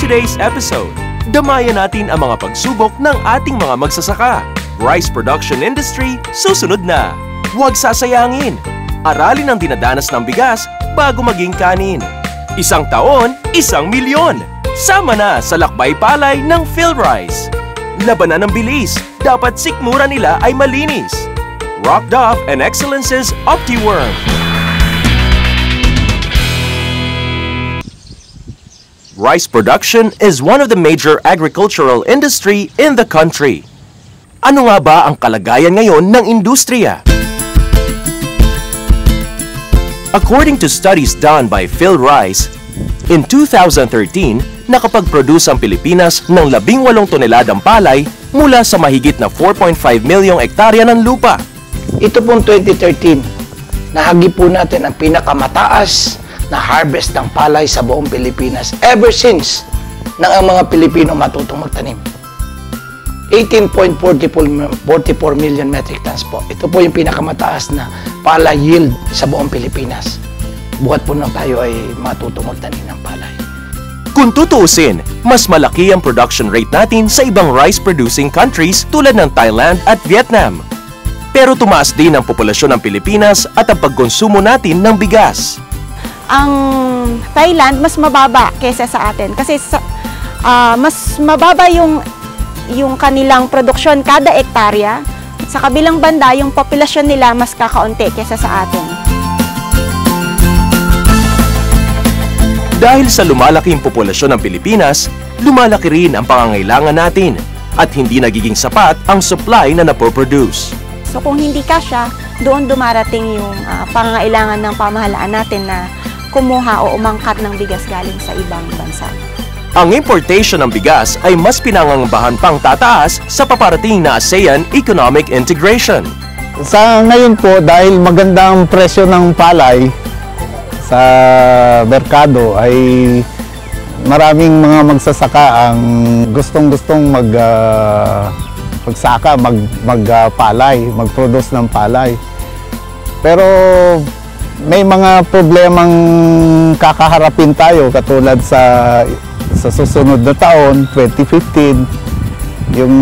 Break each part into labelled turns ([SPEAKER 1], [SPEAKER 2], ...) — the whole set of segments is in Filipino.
[SPEAKER 1] today's episode, damayan natin ang mga pagsubok ng ating mga magsasaka. Rice production industry, susunod na. Huwag sasayangin. Aralin ang dinadanas ng bigas bago maging kanin. 1 taon, 1 milyon. Sama na sa lakbay palay ng PhilRice. Labanan ng bilis, dapat sikmura nila ay malinis. Rock Dove and Excellence's OptiWorm. Rice production is one of the major agricultural industry in the country. Ano nga ba ang kalagayan ngayon ng industriya? According to studies done by PhilRice, in 2013, nakapag-produce ang Pilipinas ng 18 toneladang palay mula sa mahigit na 4.5 milyong hektarya ng lupa.
[SPEAKER 2] Ito pong 2013, nahagi po natin ang pinakamataas na harvest ng palay sa buong Pilipinas ever since nang ang mga Pilipino matutong magtanim. 18.44 million metric tons po. Ito po yung pinakamataas na palay yield sa buong Pilipinas. Buhat po na tayo ay matutong magtanim ng palay.
[SPEAKER 1] Kung tutuusin, mas malaki ang production rate natin sa ibang rice-producing countries tulad ng Thailand at Vietnam. Pero tumaas din ang populasyon ng Pilipinas at ang pagkonsumo natin ng bigas.
[SPEAKER 3] Ang Thailand mas mababa kaysa sa atin kasi mas mababa yung kanilang produksyon kada ektarya. Sa kabilang banda, yung populasyon nila mas kakaunti kaysa sa atin.
[SPEAKER 1] Dahil sa lumalaking populasyon ng Pilipinas, lumalaki rin ang pangangailangan natin at hindi nagiging sapat ang supply na napoproduce.
[SPEAKER 3] So kung hindi kasya, doon dumarating yung pangangailangan ng pamahalaan natin na kumuha o umangkat ng bigas galing sa ibang bansa.
[SPEAKER 1] Ang importation ng bigas ay mas pinangangabahan pang tataas sa paparating na ASEAN Economic Integration.
[SPEAKER 4] Sa ngayon po, dahil magandang presyo ng palay sa merkado, ay maraming mga magsasaka ang gustong-gustong magpalay, mag-produce ng palay. Pero may mga problemang kakaharapin tayo katulad sa susunod na taon, 2015, yung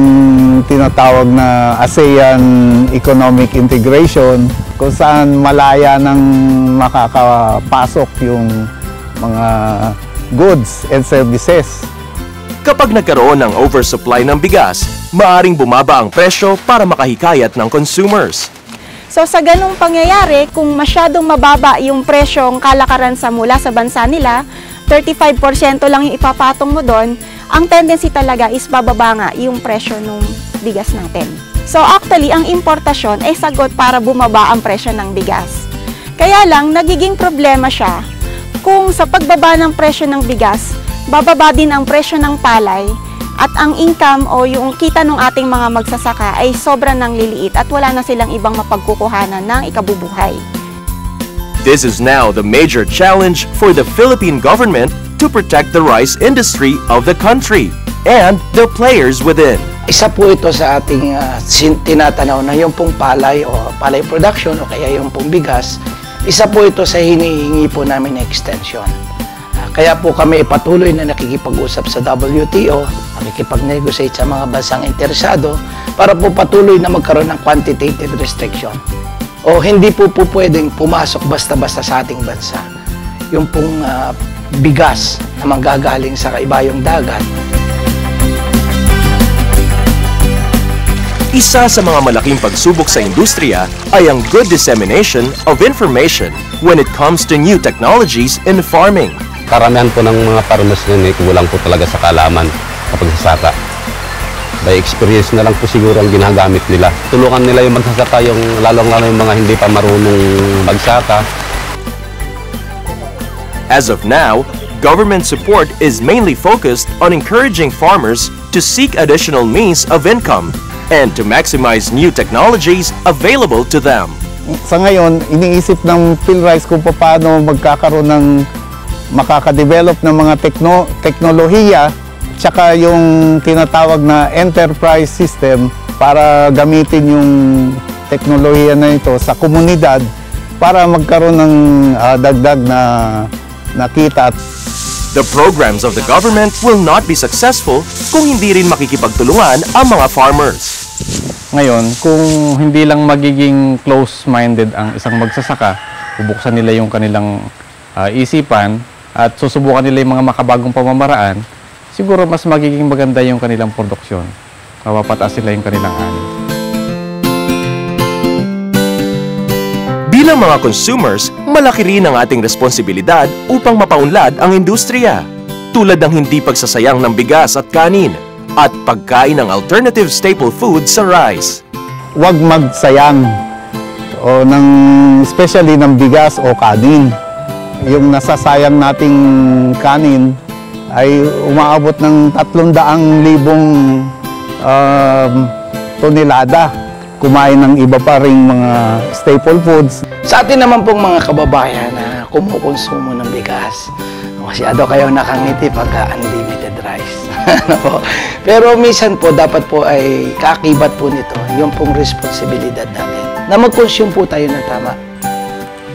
[SPEAKER 4] tinatawag na ASEAN Economic Integration, kung saan malaya nang makakapasok yung mga goods and services.
[SPEAKER 1] Kapag nagkaroon ng oversupply ng bigas, maaaring bumaba ang presyo para makahikayat ng consumers.
[SPEAKER 3] So sa ganung pangyayari, kung masyadong mababa yung presyong kalakaran sa mula sa bansa nila, 35% lang yung ipapatong mo doon, ang tendency talaga is bababa nga yung presyo ng bigas natin. So actually, ang importasyon ay sagot para bumaba ang presyo ng bigas. Kaya lang, nagiging problema siya kung sa pagbaba ng presyo ng bigas, bababa din ang presyo ng palay, at ang income o yung kita ng ating mga magsasaka ay sobrang nang liliit at wala na silang ibang mapagkukuhanan ng ikabubuhay.
[SPEAKER 1] This is now the major challenge for the Philippine government to protect the rice industry of the country and the players within.
[SPEAKER 2] Isa po ito sa ating tinatanaw na yung pong palay o palay production o kaya yung pong bigas. Isa po ito sa hinihingi po namin na extension. Kaya po kami patuloy na nakikipag-usap sa WTO, nakikipag-negotiate sa mga bansang interesado para po patuloy na magkaroon ng quantitative restriction. O hindi po pwedeng pumasok basta-basta sa ating bansa yung pong bigas na manggagaling sa kaibayong dagat.
[SPEAKER 1] Isa sa mga malaking pagsubok sa industriya ay ang good dissemination of information when it comes to new technologies in farming.
[SPEAKER 5] Karamihan po ng mga farmers ngayon ay kulang po talaga sa kaalaman sa pagsasaka. By experience na lang po siguro ang ginagamit nila. Tulungan nila yung magsasaka, yung lalong-lalo yung mga hindi pa marunong magsaka.
[SPEAKER 1] As of now, government support is mainly focused on encouraging farmers to seek additional means of income and to maximize new technologies available to them.
[SPEAKER 4] Sa ngayon, iniisip ng PhilRice kung paano makakadevelop ng mga teknolohiya tsaka yung tinatawag na enterprise system para gamitin yung teknolohiya na ito sa komunidad para magkaroon ng dagdag na kita.
[SPEAKER 1] The programs of the government will not be successful kung hindi rin makikipagtulungan ang mga farmers.
[SPEAKER 4] Ngayon, kung hindi lang magiging close-minded ang isang magsasaka, bubuksan nila yung kanilang isipan at susubukan nila yung mga makabagong pamamaraan, siguro mas magiging maganda yung kanilang produksyon. Mapapataas sila yung kanilang ani.
[SPEAKER 1] Bilang mga consumers, malaki rin ang ating responsibilidad upang mapaunlad ang industriya. Tulad ng hindi pagsasayang ng bigas at kanin at pagkain ng alternative staple food sa rice.
[SPEAKER 4] Huwag magsayang especially ng bigas o kanin. Yung nasasayang nating kanin ay umaabot ng 300,000 tonelada. Kumain ng iba pa ring mga staple foods.
[SPEAKER 2] Sa atin naman pong mga kababayan na kumukonsumo ng bigas, masyado kayo nakangiti pagka unlimited rice. Pero minsan po, dapat po ay kakibat po nito, yung pong responsibilidad natin, na mag-consume po tayo ng tama.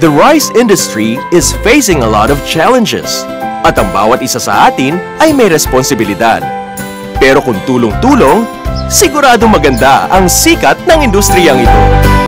[SPEAKER 1] The rice industry is facing a lot of challenges at ang bawat isa sa atin ay may responsibilidad. Pero kung tulong-tulong, siguradong maganda ang sikat ng industriyang ito.